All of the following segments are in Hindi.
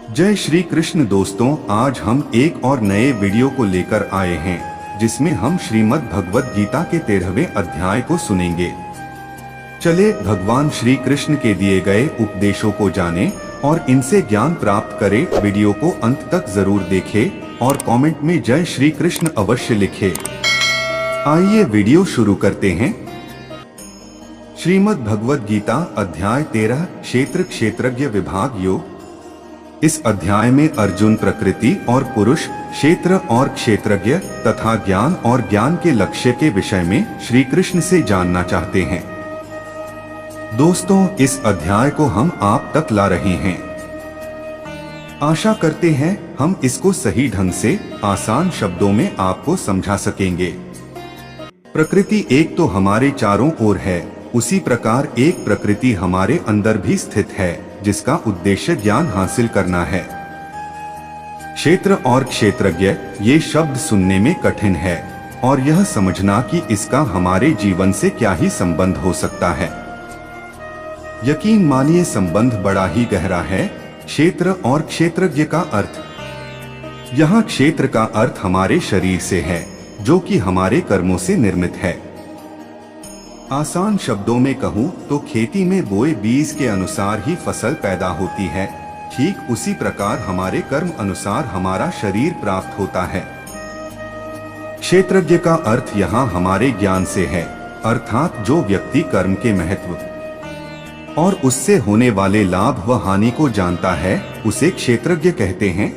जय श्री कृष्ण दोस्तों, आज हम एक और नए वीडियो को लेकर आए हैं जिसमें हम श्रीमद् भगवद गीता के 13वें अध्याय को सुनेंगे। चले भगवान श्री कृष्ण के दिए गए उपदेशों को जानें और इनसे ज्ञान प्राप्त करें। वीडियो को अंत तक जरूर देखें और कमेंट में जय श्री कृष्ण अवश्य लिखें। आइए वीडियो शुरू करते हैं। श्रीमद् भगवद गीता अध्याय 13 क्षेत्र क्षेत्रज्ञ विभाग योग। इस अध्याय में अर्जुन प्रकृति और पुरुष, क्षेत्र और क्षेत्रज्ञ तथा ज्ञान और ज्ञान के लक्ष्य के विषय में श्री कृष्ण से जानना चाहते हैं। दोस्तों, इस अध्याय को हम आप तक ला रहे हैं। आशा करते हैं हम इसको सही ढंग से आसान शब्दों में आपको समझा सकेंगे। प्रकृति एक तो हमारे चारों ओर है, उसी प्रकार एक प्रकृति हमारे अंदर भी स्थित है जिसका उद्देश्य ज्ञान हासिल करना है। क्षेत्र और क्षेत्रज्ञ ये शब्द सुनने में कठिन है और यह समझना कि इसका हमारे जीवन से क्या ही संबंध हो सकता है। यकीन मानिए संबंध बड़ा ही गहरा है। क्षेत्र और क्षेत्रज्ञ का अर्थ, यहाँ क्षेत्र का अर्थ हमारे शरीर से है जो कि हमारे कर्मों से निर्मित है। आसान शब्दों में कहूँ तो खेती में बोए बीज के अनुसार ही फसल पैदा होती है, ठीक उसी प्रकार हमारे कर्म अनुसार हमारा शरीर प्राप्त होता है। क्षेत्रज्ञ का अर्थ यहाँ हमारे ज्ञान से है, अर्थात जो व्यक्ति कर्म के महत्व और उससे होने वाले लाभ व हानि को जानता है उसे क्षेत्रज्ञ कहते हैं।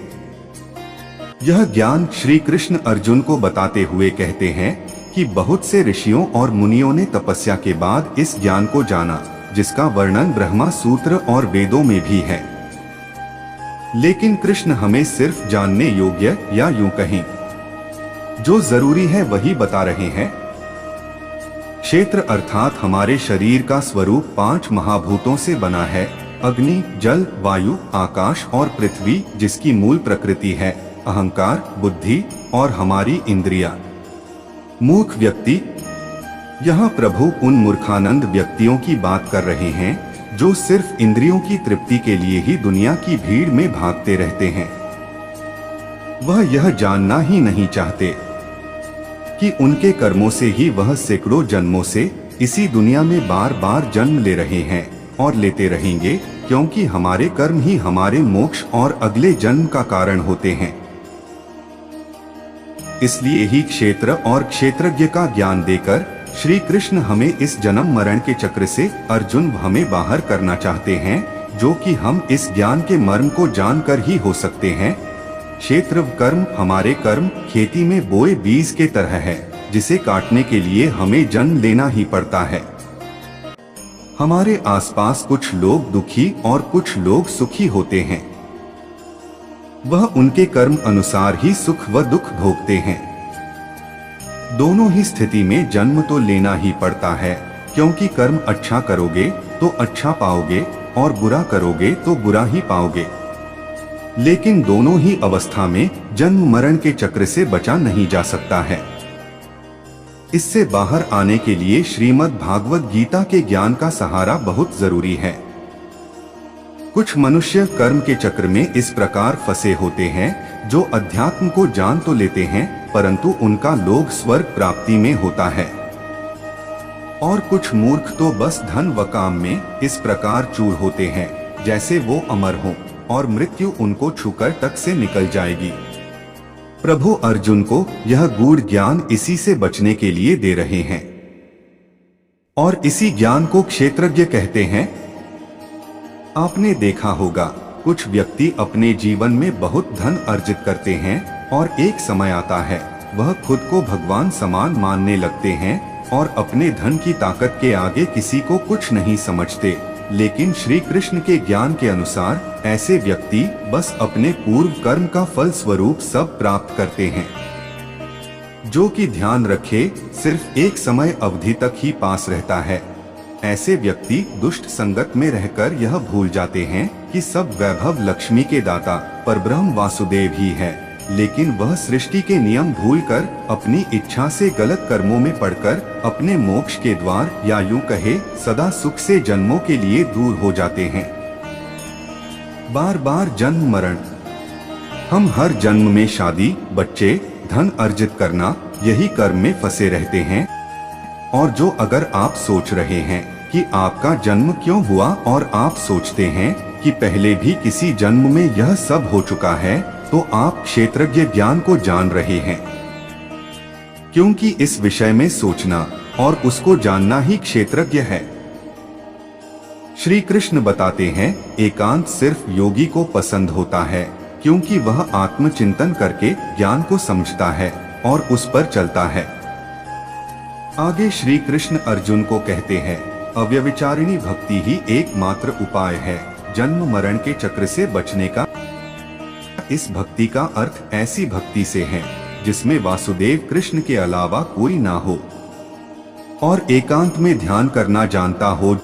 यह ज्ञान श्री कृष्ण अर्जुन को बताते हुए कहते हैं कि बहुत से ऋषियों और मुनियों ने तपस्या के बाद इस ज्ञान को जाना, जिसका वर्णन ब्रह्मा सूत्र और वेदों में भी है। लेकिन कृष्ण हमें सिर्फ जानने योग्य या यूं कहें जो जरूरी है वही बता रहे हैं। क्षेत्र अर्थात हमारे शरीर का स्वरूप 5 महाभूतों से बना है, अग्नि, जल, वायु, आकाश और पृथ्वी, जिसकी मूल प्रकृति है अहंकार, बुद्धि और हमारी इंद्रियां। मूर्ख व्यक्ति, यहाँ प्रभु उन मूर्खानंद व्यक्तियों की बात कर रहे हैं जो सिर्फ इंद्रियों की तृप्ति के लिए ही दुनिया की भीड़ में भागते रहते हैं। वह यह जानना ही नहीं चाहते कि उनके कर्मों से ही वह सैकड़ों जन्मों से इसी दुनिया में बार बार जन्म ले रहे हैं और लेते रहेंगे, क्योंकि हमारे कर्म ही हमारे मोक्ष और अगले जन्म का कारण होते हैं। इसलिए ही क्षेत्र और क्षेत्रज्ञ का ज्ञान देकर श्री कृष्ण हमें इस जन्म मरण के चक्र से अर्जुन हमें बाहर करना चाहते हैं, जो कि हम इस ज्ञान के मर्म को जानकर ही हो सकते हैं। क्षेत्र कर्म हमारे कर्म खेती में बोए बीज के तरह है, जिसे काटने के लिए हमें जन्म लेना ही पड़ता है। हमारे आसपास कुछ लोग दुखी और कुछ लोग सुखी होते हैं। वह उनके कर्म अनुसार ही सुख व दुख भोगते हैं। दोनों ही स्थिति में जन्म तो लेना ही पड़ता है, क्योंकि कर्म अच्छा करोगे तो अच्छा पाओगे और बुरा करोगे तो बुरा ही पाओगे। लेकिन दोनों ही अवस्था में जन्म मरण के चक्र से बचा नहीं जा सकता है। इससे बाहर आने के लिए श्रीमद् भागवत गीता के ज्ञान का सहारा बहुत जरूरी है। कुछ मनुष्य कर्म के चक्र में इस प्रकार फंसे होते हैं जो अध्यात्म को जान तो लेते हैं, परंतु उनका लोभ स्वर्ग प्राप्ति में होता है। और कुछ मूर्ख तो बस धन व काम में इस प्रकार चूर होते हैं जैसे वो अमर हों और मृत्यु उनको छूकर तक से निकल जाएगी। प्रभु अर्जुन को यह गूढ़ ज्ञान इसी से बचने के लिए दे रहे हैं और इसी ज्ञान को क्षेत्रज्ञ कहते हैं। आपने देखा होगा कुछ व्यक्ति अपने जीवन में बहुत धन अर्जित करते हैं और एक समय आता है वह खुद को भगवान समान मानने लगते हैं और अपने धन की ताकत के आगे किसी को कुछ नहीं समझते। लेकिन श्री कृष्ण के ज्ञान के अनुसार ऐसे व्यक्ति बस अपने पूर्व कर्म का फल स्वरूप सब प्राप्त करते हैं, जो कि ध्यान रखे सिर्फ एक समय अवधि तक ही पास रहता है। ऐसे व्यक्ति दुष्ट संगत में रहकर यह भूल जाते हैं कि सब वैभव लक्ष्मी के दाता परब्रह्म वासुदेव ही है, लेकिन वह सृष्टि के नियम भूलकर अपनी इच्छा से गलत कर्मों में पड़कर अपने मोक्ष के द्वार या यूं कहे सदा सुख से जन्मों के लिए दूर हो जाते हैं। बार बार जन्म मरण। हम हर जन्म में शादी, बच्चे, धन अर्जित करना, यही कर्म में फंसे रहते हैं। और जो अगर आप सोच रहे हैं कि आपका जन्म क्यों हुआ और आप सोचते हैं कि पहले भी किसी जन्म में यह सब हो चुका है, तो आप क्षेत्रज्ञ ज्ञान को जान रहे हैं। क्योंकि इस विषय में सोचना और उसको जानना ही क्षेत्रज्ञ है। श्री कृष्ण बताते हैं, एकांत सिर्फ योगी को पसंद होता है, क्योंकि वह आत्मचिंतन करके ज्ञान को समझता है और उस पर चलता है। आगे श्री कृष्ण अर्जुन को कहते हैं, अव्यभिचारिणी भक्ति ही एकमात्र उपाय है जन्म मरण के चक्र से बचने का। इस भक्ति का अर्थ ऐसी भक्ति से है जिसमें वासुदेव कृष्ण के अलावा कोई ना हो और एकांत में ध्यान करना जानता हो।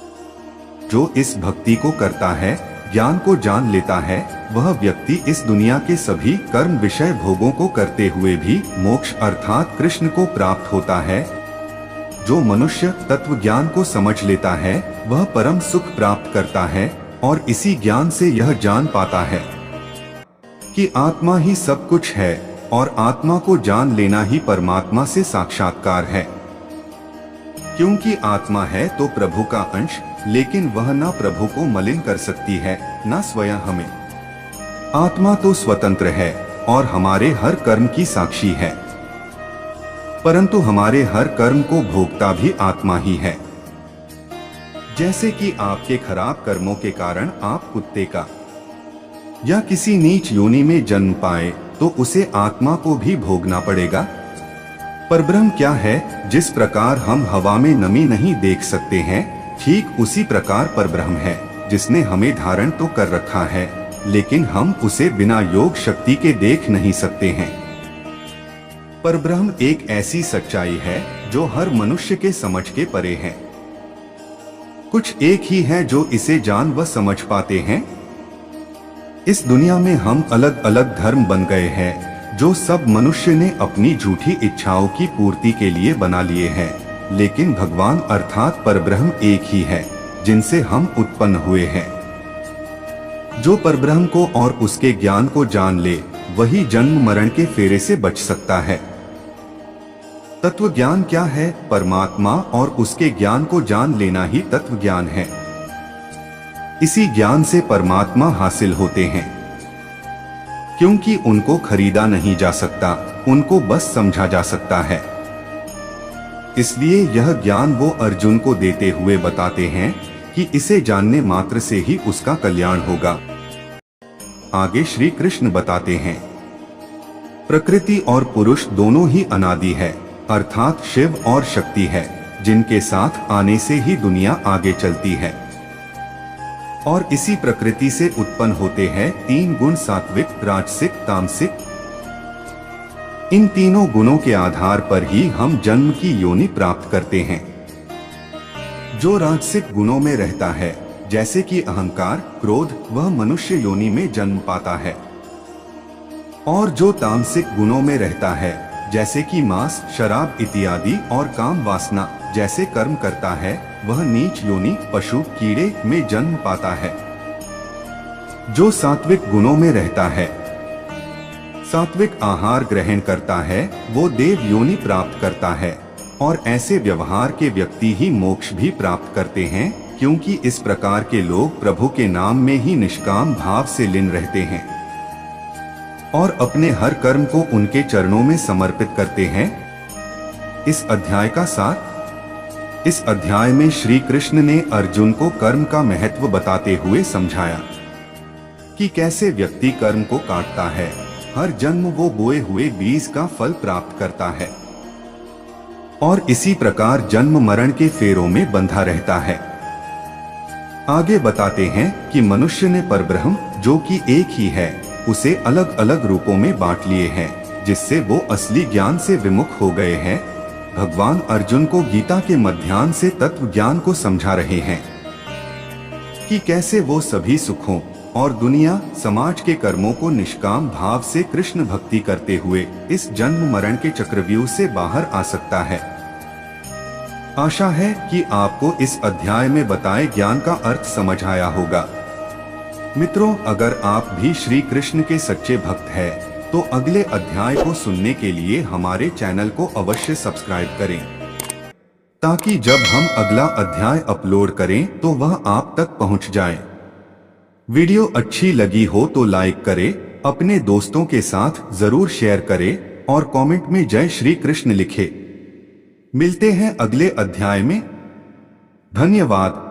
जो इस भक्ति को करता है, ज्ञान को जान लेता है, वह व्यक्ति इस दुनिया के सभी कर्म विषय भोगों को करते हुए भी मोक्ष अर्थात कृष्ण को प्राप्त होता है। जो मनुष्य तत्व ज्ञान को समझ लेता है, वह परम सुख प्राप्त करता है और इसी ज्ञान से यह जान पाता है कि आत्मा ही सब कुछ है और आत्मा को जान लेना ही परमात्मा से साक्षात्कार है। क्योंकि आत्मा है तो प्रभु का अंश, लेकिन वह ना प्रभु को मलिन कर सकती है, ना स्वयं हमें। आत्मा तो स्वतंत्र है और हमारे हर कर्म की साक्षी है, परंतु हमारे हर कर्म को भोगता भी आत्मा ही है। जैसे कि आपके खराब कर्मों के कारण आप कुत्ते का या किसी नीच योनि में जन्म पाए, तो उसे आत्मा को भी भोगना पड़ेगा। परब्रह्म क्या है? जिस प्रकार हम हवा में नमी नहीं देख सकते हैं, ठीक उसी प्रकार परब्रह्म है, जिसने हमें धारण तो कर रखा है, लेकिन हम उसे बिना योग शक्ति के देख नहीं सकते हैं। परब्रह्म एक ऐसी सच्चाई है जो हर मनुष्य के समझ के परे है। कुछ एक ही है जो इसे जान व समझ पाते हैं। इस दुनिया में हम अलग अलग धर्म बन गए हैं, जो सब मनुष्य ने अपनी झूठी इच्छाओं की पूर्ति के लिए बना लिए हैं, लेकिन भगवान अर्थात परब्रह्म एक ही है, जिनसे हम उत्पन्न हुए हैं। जो परब्रह्म को और उसके ज्ञान को जान ले, वही जन्म मरण के फेरे से बच सकता है। तत्व ज्ञान क्या है? परमात्मा और उसके ज्ञान को जान लेना ही तत्व ज्ञान है। इसी ज्ञान से परमात्मा हासिल होते हैं, क्योंकि उनको खरीदा नहीं जा सकता, उनको बस समझा जा सकता है। इसलिए यह ज्ञान वो अर्जुन को देते हुए बताते हैं कि इसे जानने मात्र से ही उसका कल्याण होगा। आगे श्री कृष्ण बताते हैं, प्रकृति और पुरुष दोनों ही अनादि है, अर्थात शिव और शक्ति है, जिनके साथ आने से ही दुनिया आगे चलती है। और इसी प्रकृति से उत्पन्न होते हैं तीन गुण, सात्विक, राजसिक, तामसिक। इन तीनों गुणों के आधार पर ही हम जन्म की योनि प्राप्त करते हैं। जो राजसिक गुणों में रहता है, जैसे कि अहंकार, क्रोध, वह मनुष्य योनि में जन्म पाता है। और जो तामसिक गुणों में रहता है, जैसे कि मांस, शराब इत्यादि और काम वासना जैसे कर्म करता है, वह नीच योनि, पशु, कीड़े में जन्म पाता है। जो सात्विक गुणों में रहता है, सात्विक आहार ग्रहण करता है, वो देव योनि प्राप्त करता है। और ऐसे व्यवहार के व्यक्ति ही मोक्ष भी प्राप्त करते हैं, क्योंकि इस प्रकार के लोग प्रभु के नाम में ही निष्काम भाव से लीन रहते हैं और अपने हर कर्म को उनके चरणों में समर्पित करते हैं। इस अध्याय का सार। इस अध्याय में श्री कृष्ण ने अर्जुन को कर्म का महत्व बताते हुए समझाया कि कैसे व्यक्ति कर्म को काटता है, हर जन्म वो बोए हुए बीज का फल प्राप्त करता है और इसी प्रकार जन्म मरण के फेरों में बंधा रहता है। आगे बताते हैं कि मनुष्य ने परब्रह्म, जो कि एक ही है, उसे अलग अलग रूपों में बांट लिए हैं, जिससे वो असली ज्ञान से विमुख हो गए हैं। भगवान अर्जुन को गीता के मध्याह्न से तत्व ज्ञान को समझा रहे हैं कि कैसे वो सभी सुखों और दुनिया समाज के कर्मों को निष्काम भाव से कृष्ण भक्ति करते हुए इस जन्म मरण के चक्रव्यूह से बाहर आ सकता है। आशा है कि आपको इस अध्याय में बताए ज्ञान का अर्थ समझ आया होगा। मित्रों, अगर आप भी श्री कृष्ण के सच्चे भक्त हैं, तो अगले अध्याय को सुनने के लिए हमारे चैनल को अवश्य सब्सक्राइब करें, ताकि जब हम अगला अध्याय अपलोड करें तो वह आप तक पहुंच जाए। वीडियो अच्छी लगी हो तो लाइक करें, अपने दोस्तों के साथ जरूर शेयर करें और कमेंट में जय श्री कृष्ण लिखें। मिलते हैं अगले अध्याय में। धन्यवाद।